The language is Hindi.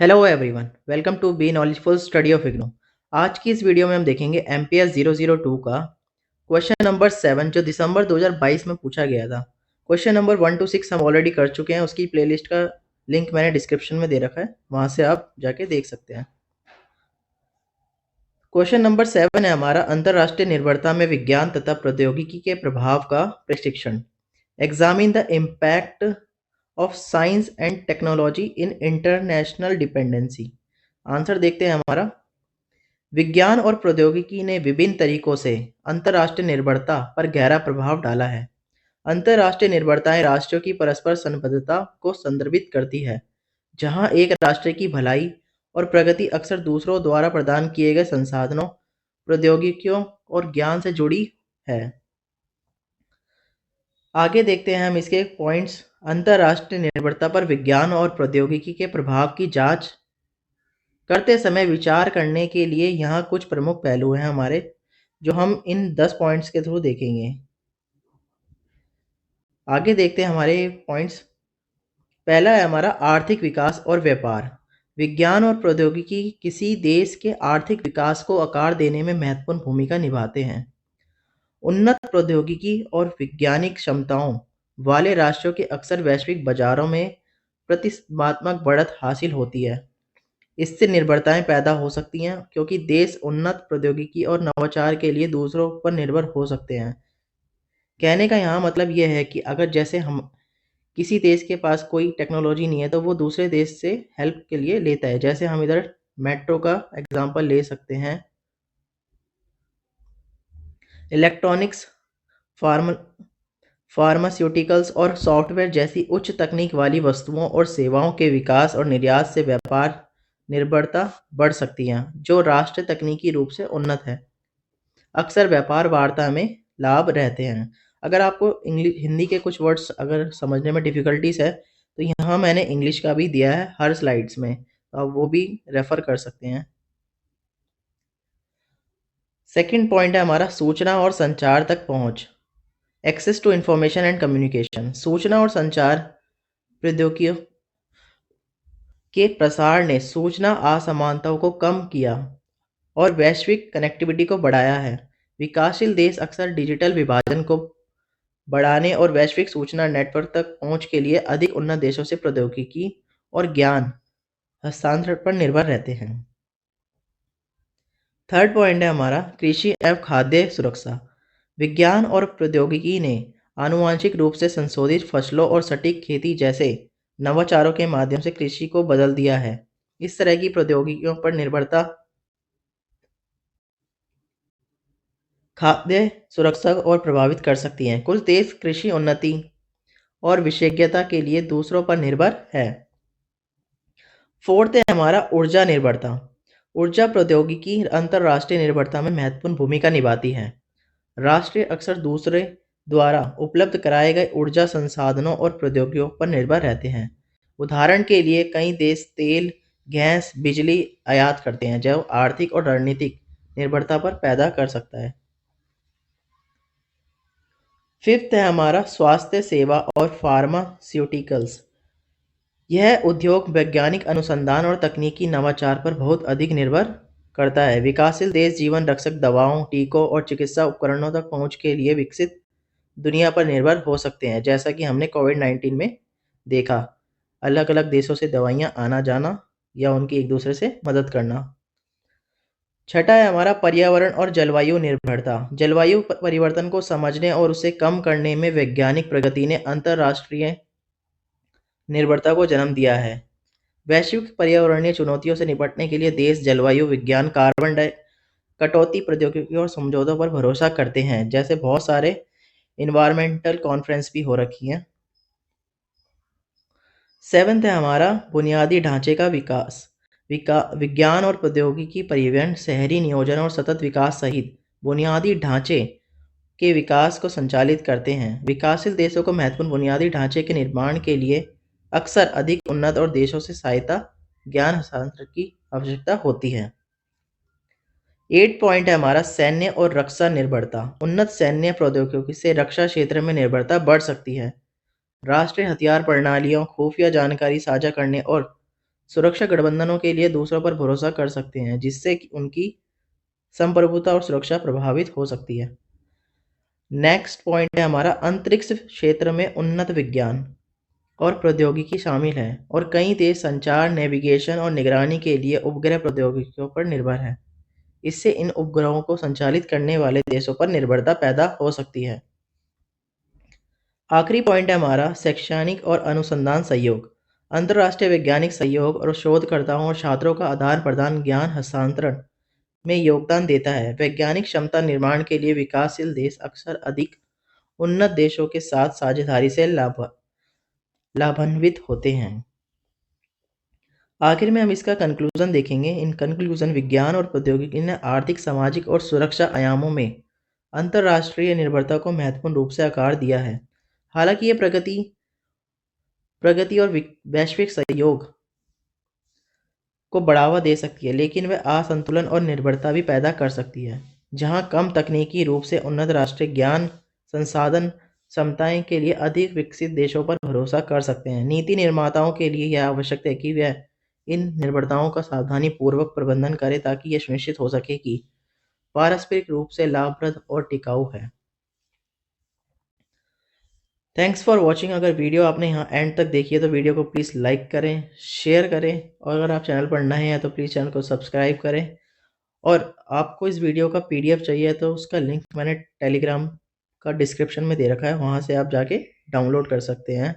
Hello everyone, welcome to be knowledgeful study of IGNOU. आज की इस वीडियो में हम देखेंगे एमपीएस 002 का क्वेश्चन नंबर 7 जो दिसंबर 2022 में पूछा गया था। क्वेश्चन नंबर 1 to 6 हम ऑलरेडी कर चुके हैं, उसकी प्लेलिस्ट का लिंक मैंने डिस्क्रिप्शन में दे रखा है, वहां से आप जाके देख सकते हैं। क्वेश्चन नंबर 7 है हमारा अंतरराष्ट्रीय निर्भरता में विज्ञान तथा प्रौद्योगिकी के प्रभाव का प्रशिक्षण। Examine the impact of science and technology in international dependency. Answer देखते हैं हमारा। विज्ञान और प्रौद्योगिकी ने विभिन्न तरीकों से अंतर्राष्ट्रीय निर्भरता पर गहरा प्रभाव डाला है। अंतर्राष्ट्रीय निर्भरताएं राष्ट्रों की परस्पर संबद्धता को संदर्भित करती है, जहां एक राष्ट्र की भलाई और प्रगति अक्सर दूसरों द्वारा प्रदान किए गए संसाधनों, प्रौद्योगिकियों और ज्ञान से जुड़ी है। आगे देखते हैं हम इसके पॉइंट्स। अंतर्राष्ट्रीय निर्भरता पर विज्ञान और प्रौद्योगिकी के प्रभाव की जांच करते समय विचार करने के लिए यहाँ कुछ प्रमुख पहलू हैं हमारे, जो हम इन 10 पॉइंट्स के थ्रू देखेंगे। आगे देखते हैं हमारे पॉइंट्स। पहला है हमारा आर्थिक विकास और व्यापार। विज्ञान और प्रौद्योगिकी किसी देश के आर्थिक विकास को आकार देने में महत्वपूर्ण भूमिका निभाते हैं। उन्नत प्रौद्योगिकी और वैज्ञानिक क्षमताओं वाले राष्ट्रों के अक्सर वैश्विक बाजारों में प्रतिस्पर्धात्मक बढ़त हासिल होती है। इससे निर्भरताएं पैदा हो सकती हैं, क्योंकि देश उन्नत प्रौद्योगिकी और नवाचार के लिए दूसरों पर निर्भर हो सकते हैं। कहने का यहाँ मतलब यह है कि अगर जैसे हम किसी देश के पास कोई टेक्नोलॉजी नहीं है तो वो दूसरे देश से हेल्प के लिए लेता है। जैसे हम इधर मेट्रो का एग्जांपल ले सकते हैं। इलेक्ट्रॉनिक्स, फार्म फार्मास्यूटिकल्स और सॉफ्टवेयर जैसी उच्च तकनीक वाली वस्तुओं और सेवाओं के विकास और निर्यात से व्यापार निर्भरता बढ़ सकती है, जो राष्ट्र तकनीकी रूप से उन्नत है। अक्सर व्यापार वार्ता में लाभ रहते हैं। अगर आपको हिंदी के कुछ वर्ड्स अगर समझने में डिफ़िकल्टीज है तो यहाँ मैंने इंग्लिश का भी दिया है हर स्लाइड्स में, तो आप वो भी रेफर कर सकते हैं। सेकंड पॉइंट है हमारा सूचना और संचार तक पहुँच। Access to information and communication. सूचना और संचार प्रौद्योगिकियों के प्रसार ने सूचना असमानताओं को कम किया और वैश्विक कनेक्टिविटी को बढ़ाया है। विकासशील देश अक्सर डिजिटल विभाजन को बढ़ाने और वैश्विक सूचना नेटवर्क तक पहुंच के लिए अधिक उन्नत देशों से प्रौद्योगिकी और ज्ञान हस्तांतरण पर निर्भर रहते हैं। थर्ड पॉइंट है हमारा कृषि एवं खाद्य सुरक्षा। विज्ञान और प्रौद्योगिकी ने आनुवांशिक रूप से संशोधित फसलों और सटीक खेती जैसे नवाचारों के माध्यम से कृषि को बदल दिया है। इस तरह की प्रौद्योगिकियों पर निर्भरता खाद्य सुरक्षा और प्रभावित कर सकती हैं। कुछ देश कृषि उन्नति और विशेषज्ञता के लिए दूसरों पर निर्भर है। फोर्थ है हमारा ऊर्जा निर्भरता। ऊर्जा प्रौद्योगिकी अंतरराष्ट्रीय निर्भरता में महत्वपूर्ण भूमिका निभाती है। राष्ट्र अक्सर दूसरे द्वारा उपलब्ध कराए गए ऊर्जा संसाधनों और प्रौद्योगिकियों पर निर्भर रहते हैं। उदाहरण के लिए कई देश तेल, गैस, बिजली आयात करते हैं, जो आर्थिक और रणनीतिक निर्भरता पर पैदा कर सकता है। फिफ्थ है हमारा स्वास्थ्य सेवा और फार्मास्यूटिकल्स। यह उद्योग वैज्ञानिक अनुसंधान और तकनीकी नवाचार पर बहुत अधिक निर्भर करता है। विकासशील देश जीवन रक्षक दवाओं, टीकों और चिकित्सा उपकरणों तक पहुंच के लिए विकसित दुनिया पर निर्भर हो सकते हैं, जैसा कि हमने कोविड-19 में देखा। अलग अलग देशों से दवाइयाँ आना जाना या उनकी एक दूसरे से मदद करना। छठा है हमारा पर्यावरण और जलवायु निर्भरता। जलवायु परिवर्तन को समझने और उसे कम करने में वैज्ञानिक प्रगति ने अंतरराष्ट्रीय निर्भरता को जन्म दिया है। वैश्विक पर्यावरणीय चुनौतियों से निपटने के लिए देश जलवायु विज्ञान, कार्बन कटौती प्रौद्योगिकी और समझौतों पर भरोसा करते हैं। जैसे बहुत सारे इन्वायरमेंटल कॉन्फ्रेंस भी हो रखी हैं। सेवंथ है हमारा बुनियादी ढांचे का विकास। विज्ञान और प्रौद्योगिकी परिवहन, शहरी नियोजन और सतत विकास सहित बुनियादी ढांचे के विकास को संचालित करते हैं। विकासशील देशों को महत्वपूर्ण बुनियादी ढांचे के निर्माण के लिए अक्सर अधिक उन्नत और देशों से सहायता ज्ञान हस्तांतरण की आवश्यकता होती है। 8 पॉइंट है हमारा सैन्य और रक्षा निर्भरता। उन्नत सैन्य प्रौद्योगिकी से रक्षा क्षेत्र में निर्भरता बढ़ सकती है। राष्ट्रीय हथियार प्रणालियों, खुफिया जानकारी साझा करने और सुरक्षा गठबंधनों के लिए दूसरों पर भरोसा कर सकते हैं, जिससे कि उनकी संप्रभुता और सुरक्षा प्रभावित हो सकती है। नेक्स्ट पॉइंट है हमारा, अंतरिक्ष क्षेत्र में उन्नत विज्ञान और प्रौद्योगिकी शामिल है और कई देश संचार, नेविगेशन और निगरानी के लिए उपग्रह प्रौद्योगिकियों पर निर्भर है। इससे इन उपग्रहों को संचालित करने वाले देशों पर निर्भरता पैदा हो सकती है। आखिरी पॉइंट है हमारा, शैक्षणिक और अनुसंधान सहयोग। अंतर्राष्ट्रीय वैज्ञानिक सहयोग और शोधकर्ताओं और छात्रों का आदान प्रदान ज्ञान हस्तांतरण में योगदान देता है। वैज्ञानिक क्षमता निर्माण के लिए विकासशील देश अक्सर अधिक उन्नत देशों के साथ साझेदारी से लाभान्वित होते हैं। आखिर में हम इसका कंक्लूजन देखेंगे। इन कंक्लूजन, विज्ञान और प्रौद्योगिकी ने आर्थिक, सामाजिक और सुरक्षा आयामों में अंतर्राष्ट्रीय निर्भरता को महत्वपूर्ण रूप से आकार दिया है। हालांकि ये प्रगति और वैश्विक सहयोग को बढ़ावा दे सकती है, लेकिन वह असंतुलन और निर्भरता भी पैदा कर सकती है, जहां कम तकनीकी रूप से उन्नत राष्ट्रीय ज्ञान संसाधन क्षमताएं के लिए अधिक विकसित देशों पर भरोसा कर सकते हैं। नीति निर्माताओं के लिए यह आवश्यक है कि वे इन निर्भरताओं का सावधानीपूर्वक प्रबंधन करें, ताकि यह सुनिश्चित हो सके कि पारस्परिक रूप से लाभप्रद और टिकाऊ है। Thanks for watching. अगर वीडियो आपने यहाँ एंड तक देखी है तो वीडियो को प्लीज़ लाइक करें, शेयर करें, और अगर आप चैनल पर नए हैं तो प्लीज़ चैनल को सब्सक्राइब करें। और आपको इस वीडियो का PDF चाहिए तो उसका लिंक मैंने टेलीग्राम का डिस्क्रिप्शन में दे रखा है, वहाँ से आप जाके डाउनलोड कर सकते हैं।